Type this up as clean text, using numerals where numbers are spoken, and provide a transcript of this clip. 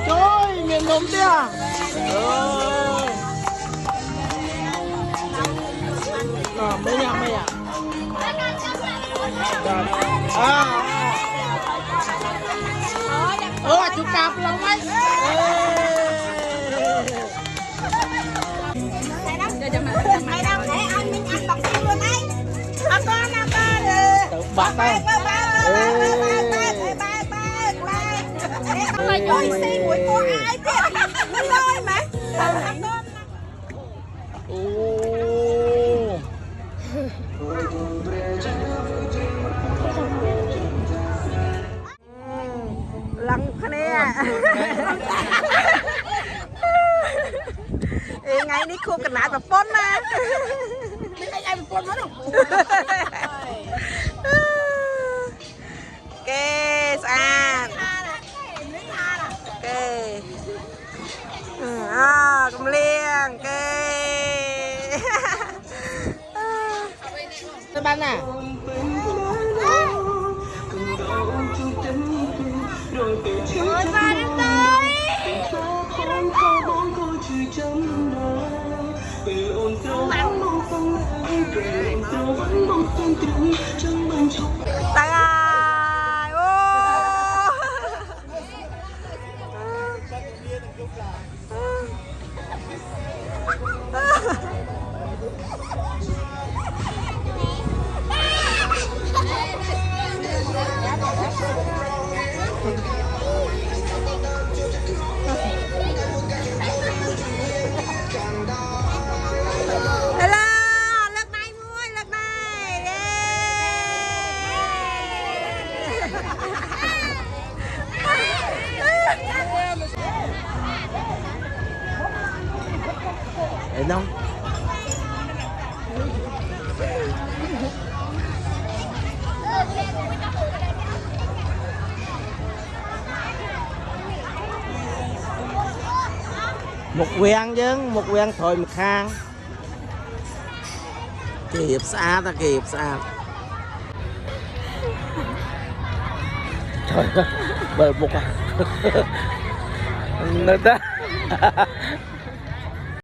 Trời, miền nôm tia. Mấy nhà mày à? Chú cạp lòng anh. Mày đâu để anh Minh ăn bọc xiên luôn đấy. Ăn con đi. Bạc tay. Mày nói xiên của cô ai thế? Nó lôi mà. Lăng khné. Ngày ní khu cần nãy và phone mà. Cái ai phone nó đâu. Kê san. Kê. Cầm liêng kê. Cái bánh à? Ôi ba đến tới. Tăng ai. Để không? Một quen chứ, một quen thôi một khang. Kịp xa ta kịp xa. Trời ơi, bơi bục à. Nơi ta.